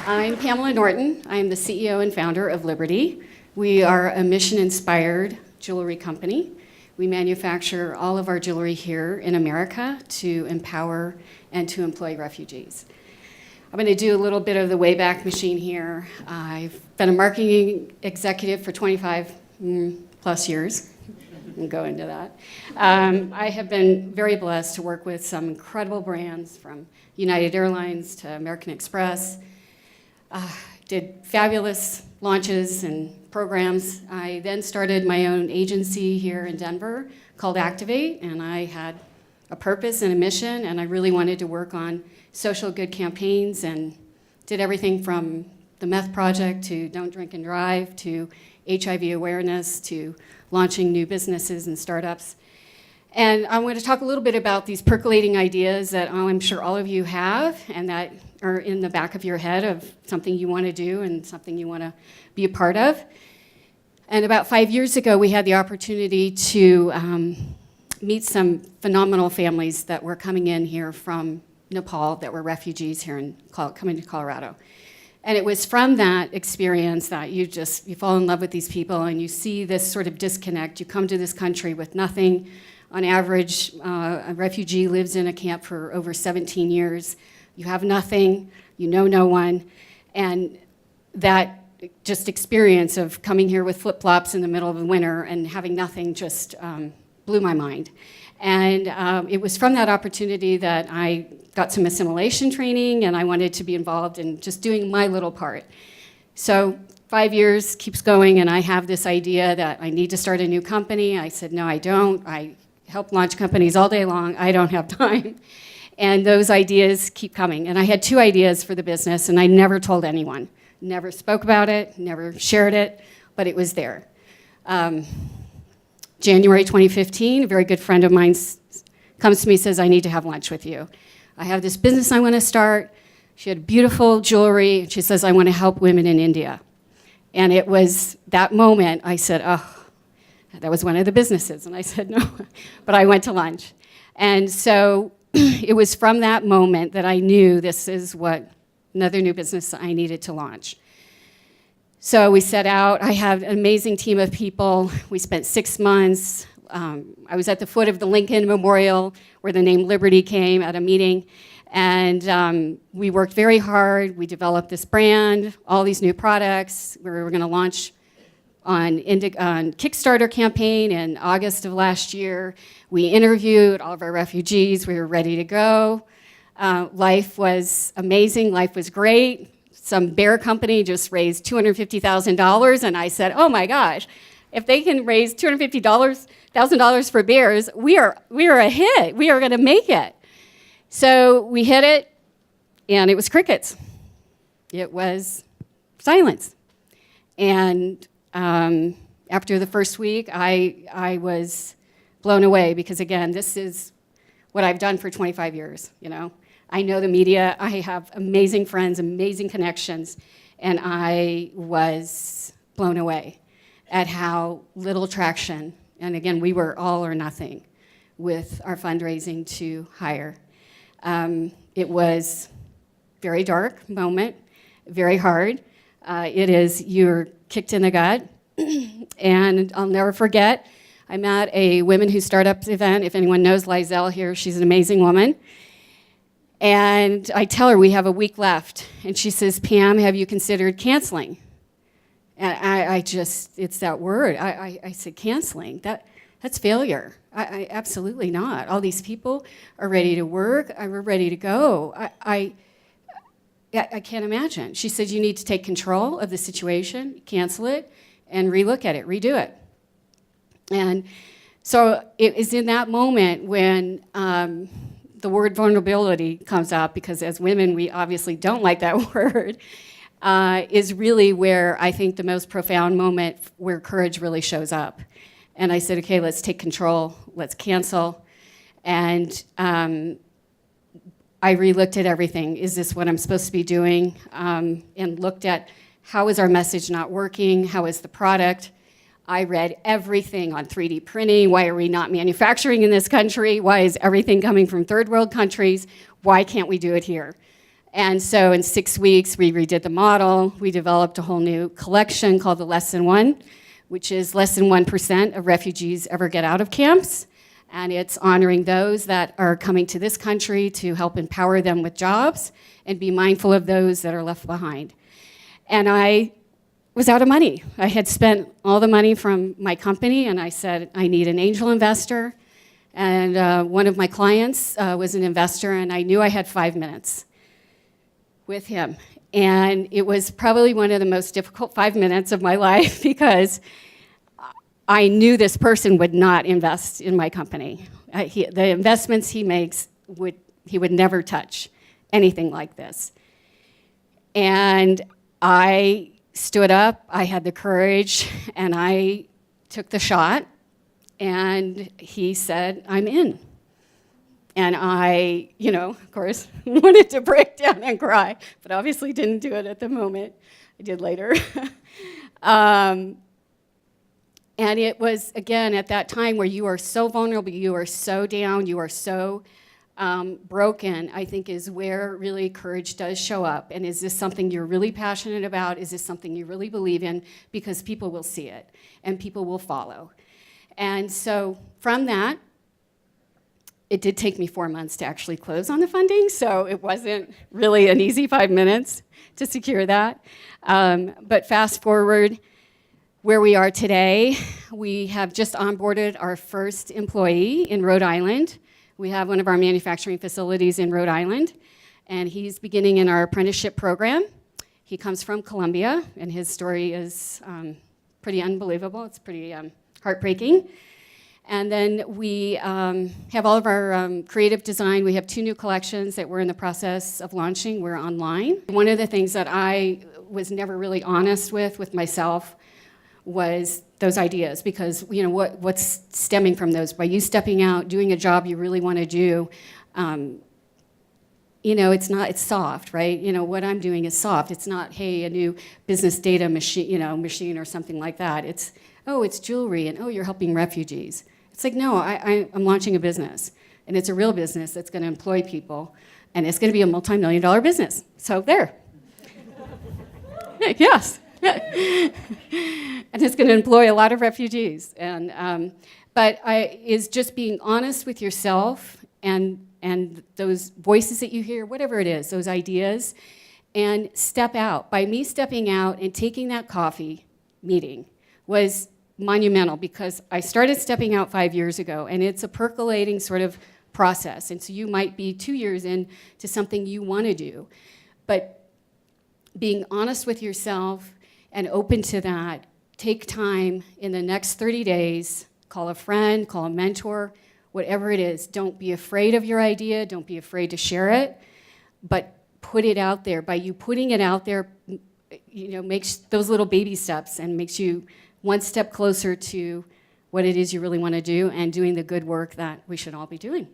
I'm Pamela Norton. I'm the CEO and founder of Liberti. We are a mission-inspired jewelry company. We manufacture all of our jewelry here in America to empower and to employ refugees. I'm going to do a little bit of the Wayback Machine here. I've been a marketing executive for 25 plus years. We'll go into that. I have been very blessed to work with some incredible brands from United Airlines to American Express. Did fabulous launches and programs. I then started my own agency here in Denver called Activate, and I had a purpose and a mission, and I really wanted to work on social good campaigns and did everything from the Meth Project to Don't Drink and Drive to HIV awareness to launching new businesses and startups. And I want to talk a little bit about these percolating ideas that I'm sure all of you have and that are in the back of your head of something you want to do and something you want to be a part of. And about 5 years ago, we had the opportunity to meet some phenomenal families that were coming in here from Nepal that were refugees here coming to Colorado. And it was from that experience that you fall in love with these people and you see this sort of disconnect. You come to this country with nothing. On average, a refugee lives in a camp for over 17 years. You have nothing, you know no one, and that just experience of coming here with flip-flops in the middle of the winter and having nothing just blew my mind. And it was from that opportunity that I got some assimilation training and I wanted to be involved in just doing my little part. So 5 years keeps going and I have this idea that I need to start a new company. I said, no, I don't. I help launch companies all day long. I don't have time. And those ideas keep coming. And I had 2 ideas for the business and I never told anyone. Never spoke about it, never shared it, but it was there. January 2015, a very good friend of mine comes to me and says, I need to have lunch with you. I have this business I want to start. She had beautiful jewelry. And she says, I want to help women in India. And it was that moment I said, oh, that was one of the businesses. And I said, no, but I went to lunch. And so it was from that moment that I knew this is what another new business I needed to launch. So we set out. I had an amazing team of people. We spent 6 months. I was at the foot of the Lincoln Memorial where the name Liberti came at a meeting. And we worked very hard. We developed this brand, all these new products. We were going to launch on Kickstarter campaign in August of last year. We interviewed all of our refugees. We were ready to go. Life was amazing. Life was great. Some bear company just raised $250,000, and I said, oh my gosh, if they can raise $250,000 for bears, we are a hit. We are going to make it. So we hit it, and it was crickets. It was silence. And after the first week, I was blown away because, again, this is what I've done for 25 years, you know. I know the media. I have amazing friends, amazing connections, and I was blown away at how little traction, and again, we were all or nothing with our fundraising to hire. It was a very dark moment, very hard. You're kicked in the gut, and I'll never forget, I'm at a Women Who Startups event. If anyone knows Lizelle here, she's an amazing woman. And I tell her we have a week left. And she says, Pam, have you considered canceling? And it's that word. I said, canceling? That's failure. I absolutely not. All these people are ready to work. We're ready to go. I can't imagine. She said, you need to take control of the situation, cancel it, and relook at it, redo it. And so it is in that moment when the word vulnerability comes up, because as women, we obviously don't like that word, is really where I think the most profound moment where courage really shows up. And I said, okay, let's take control, let's cancel. And I relooked at everything. Is this what I'm supposed to be doing? And looked at how is our message not working? How is the product? I read everything on 3D printing. Why are we not manufacturing in this country? Why is everything coming from third world countries? Why can't we do it here? And so in 6 weeks, we redid the model. We developed a whole new collection called the Less Than One, which is less than 1% of refugees ever get out of camps. And it's honoring those that are coming to this country to help empower them with jobs and be mindful of those that are left behind. And I was out of money. I had spent all the money from my company, and I said, I need an angel investor. And one of my clients was an investor, and I knew I had 5 minutes with him. And it was probably one of the most difficult 5 minutes of my life because I knew this person would not invest in my company. The investments he makes, he would never touch anything like this. And I stood up, I had the courage, and I took the shot, and he said, I'm in. And I, of course, wanted to break down and cry, but obviously didn't do it at the moment. I did later. And it was, again, at that time where you are so vulnerable, you are so down, you are so broken, I think is where really courage does show up. And is this something you're really passionate about? Is this something you really believe in? Because people will see it, and people will follow. And so from that, it did take me 4 months to actually close on the funding, so it wasn't really an easy 5 minutes to secure that. But fast forward, where we are today, we have just onboarded our first employee in Rhode Island. We have one of our manufacturing facilities in Rhode Island, and he's beginning in our apprenticeship program. He comes from Colombia, and his story is pretty unbelievable. It's pretty heartbreaking. And then we have all of our creative design. We have 2 new collections that we're in the process of launching. We're online. One of the things that I was never really honest with myself was those ideas, because what's stemming from those? By you stepping out, doing a job you really want to do, it's soft, right? What I'm doing is soft. It's not, hey, a new business data machine or something like that. It's, oh, it's jewelry, and oh, you're helping refugees. It's like, no, I'm launching a business, and it's a real business that's going to employ people, and it's going to be a multi-million-dollar business. So there. Yes. And it's going to employ a lot of refugees. But is just being honest with yourself and those voices that you hear, whatever it is, those ideas, and step out. By me stepping out and taking that coffee meeting was monumental, because I started stepping out 5 years ago, and it's a percolating sort of process. And so you might be 2 years into something you want to do. But being honest with yourself and open to that, take time in the next 30 days, call a friend, call a mentor, whatever it is. Don't be afraid of your idea. Don't be afraid to share it, but put it out there. By you putting it out there, makes those little baby steps and makes you one step closer to what it is you really want to do and doing the good work that we should all be doing.